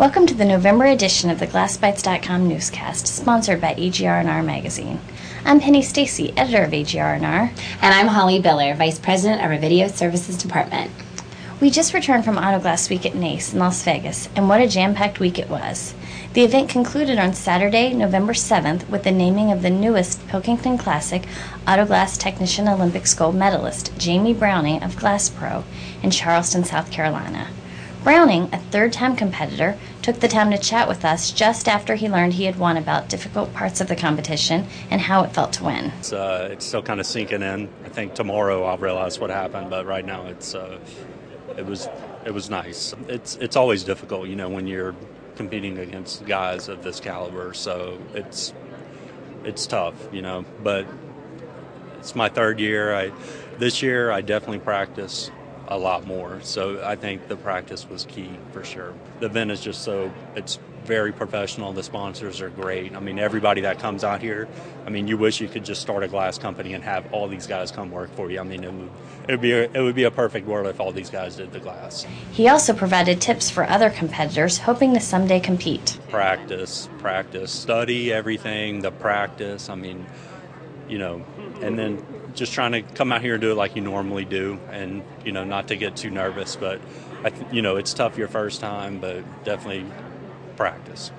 Welcome to the November edition of the glassBYTEs.com newscast, sponsored by AGR&R Magazine. I'm Penny Stacy, editor of AGR&R. And I'm Holly Biller, Vice President of our Video Services Department. We just returned from Auto Glass Week at NACE in Las Vegas, and what a jam-packed week it was. The event concluded on Saturday, November 7th, with the naming of the newest Pilkington Classic Auto Glass Technician Olympics gold medalist, Jamie Browning of Glass Pro, in Charleston, South Carolina. Browning, a third-time competitor, took the time to chat with us just after he learned he had won about difficult parts of the competition and how it felt to win. It's still kind of sinking in. I think tomorrow I'll realize what happened, but right now it was nice. It's always difficult, when you're competing against guys of this caliber. So it's tough, But it's my third year. This year I definitely practice a lot more. So I think the practice was key for sure. The event is it's very professional. The sponsors are great. Everybody that comes out here, you wish you could just start a glass company and have all these guys come work for you. It would be a perfect world if all these guys did the glass. He also provided tips for other competitors hoping to someday compete. Practice, study everything, the practice, and then just trying to come out here and do it like you normally do, and not to get too nervous. But it's tough your first time, but definitely practice.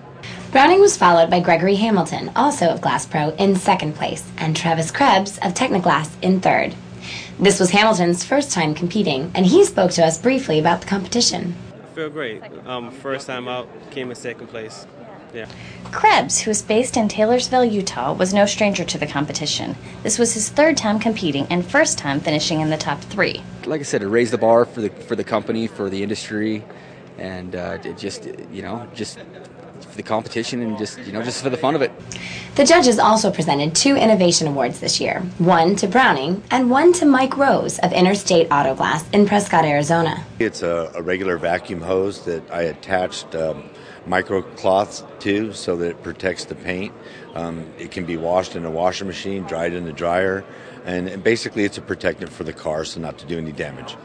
Browning was followed by Gregory Hamilton, also of Glass Pro, in second place, and Travis Krebs of Technoglass in third. This was Hamilton's first time competing, and he spoke to us briefly about the competition. I feel great. First time out, came in second place. Yeah. Krebs, who is based in Taylorsville, Utah, was no stranger to the competition. This was his third time competing and first time finishing in the top three. Like I said, it raised the bar for the company, for the industry, and just for the competition and just for the fun of it. The judges also presented 2 innovation awards this year, one to Browning and one to Mike Rose of Interstate Auto Glass in Prescott, Arizona. It's a regular vacuum hose that I attached microcloths to so that it protects the paint. It can be washed in a washing machine, dried in the dryer, and basically it's a protectant for the car so not to do any damage.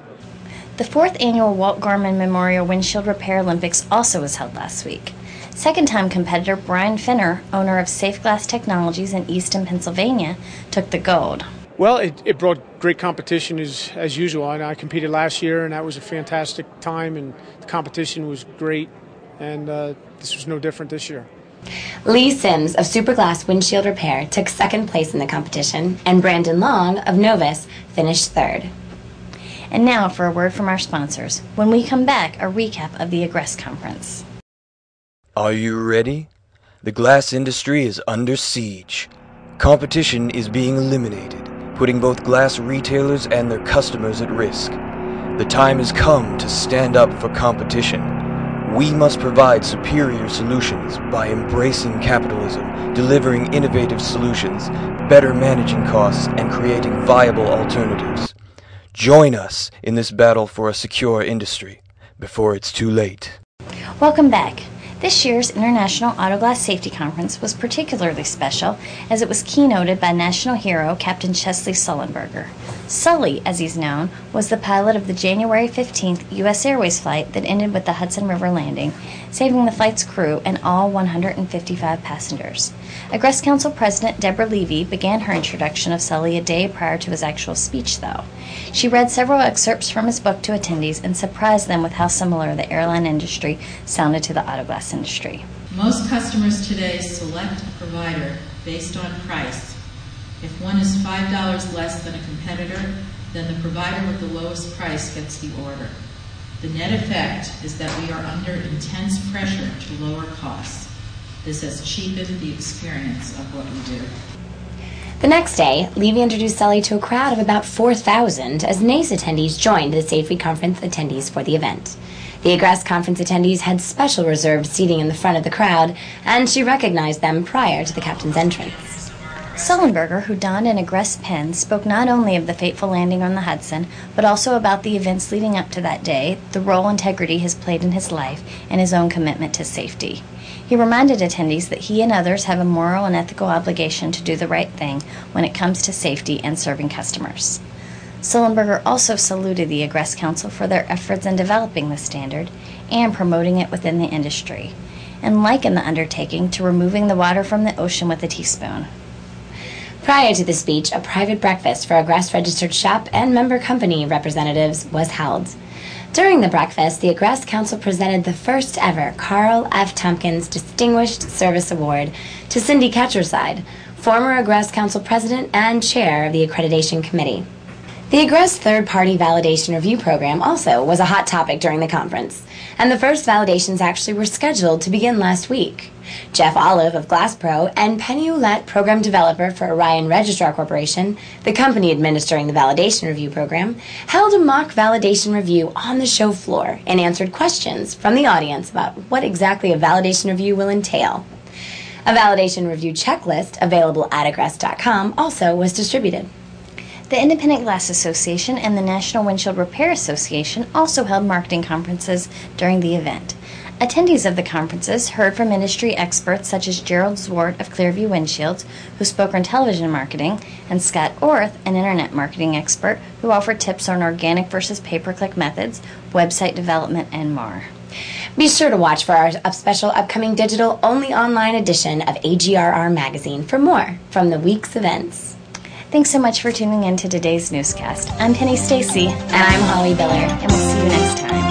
The 4th annual Walt Gorman Memorial Windshield Repair Olympics also was held last week. Second-time competitor Brian Finner, owner of Safe Glass Technologies in Easton, Pennsylvania, took the gold. Well, it brought great competition as usual, and I competed last year, and that was a fantastic time, and the competition was great, and this was no different this year. Lee Sims of Superglass Windshield Repair took second place in the competition, and Brandon Long of Novus finished third. And now for a word from our sponsors. When we come back, a recap of the Egress Conference. Are you ready? The glass industry is under siege. Competition is being eliminated, putting both glass retailers and their customers at risk. The time has come to stand up for competition. We must provide superior solutions by embracing capitalism, delivering innovative solutions, better managing costs, and creating viable alternatives. Join us in this battle for a secure industry before it's too late. Welcome back. This year's International Auto Glass Safety Conference was particularly special as it was keynoted by national hero Captain Chesley Sullenberger. Sully, as he's known, was the pilot of the January 15th U.S. Airways flight that ended with the Hudson River landing, saving the flight's crew and all 155 passengers. Egress Council President Deborah Levy began her introduction of Sully a day prior to his actual speech, though. She read several excerpts from his book to attendees and surprised them with how similar the airline industry sounded to the auto glass industry. Most customers today select a provider based on price. If one is $5 less than a competitor, then the provider with the lowest price gets the order. The net effect is that we are under intense pressure to lower costs. This has cheapened the experience of what we do. The next day, Levy introduced Sully to a crowd of about 4,000 as NACE attendees joined the Safety Conference attendees for the event. The Egress Conference attendees had special reserved seating in the front of the crowd, and she recognized them prior to the captain's entrance. Sullenberger, who donned an Egress pin, spoke not only of the fateful landing on the Hudson, but also about the events leading up to that day, the role integrity has played in his life, and his own commitment to safety. He reminded attendees that he and others have a moral and ethical obligation to do the right thing when it comes to safety and serving customers. Sullenberger also saluted the Egress Council for their efforts in developing the standard and promoting it within the industry, and likened the undertaking to removing the water from the ocean with a teaspoon. Prior to the speech, a private breakfast for Agrest-registered shop and member company representatives was held. During the breakfast, the Agrest Council presented the first ever Carl F. Tompkins Distinguished Service Award to Cindy Ketcherside, former Agrest Council President and Chair of the Accreditation Committee. The Agrest third-party validation review program also was a hot topic during the conference, and the first validations actually were scheduled to begin last week. Jeff Olive of GlassPro and Penny Ouellette, program developer for Orion Registrar Corporation, the company administering the validation review program, held a mock validation review on the show floor and answered questions from the audience about what exactly a validation review will entail. A validation review checklist available at agrest.com also was distributed. The Independent Glass Association and the National Windshield Repair Association also held marketing conferences during the event. Attendees of the conferences heard from industry experts such as Gerald Zwart of Clearview Windshields, who spoke on television marketing, and Scott Orth, an internet marketing expert, who offered tips on organic versus pay-per-click methods, website development, and more. Be sure to watch for our special upcoming digital-only online edition of AGRR Magazine for more from the week's events. Thanks so much for tuning in to today's newscast. I'm Penny Stacy. And I'm Holly Biller. And we'll see you next time.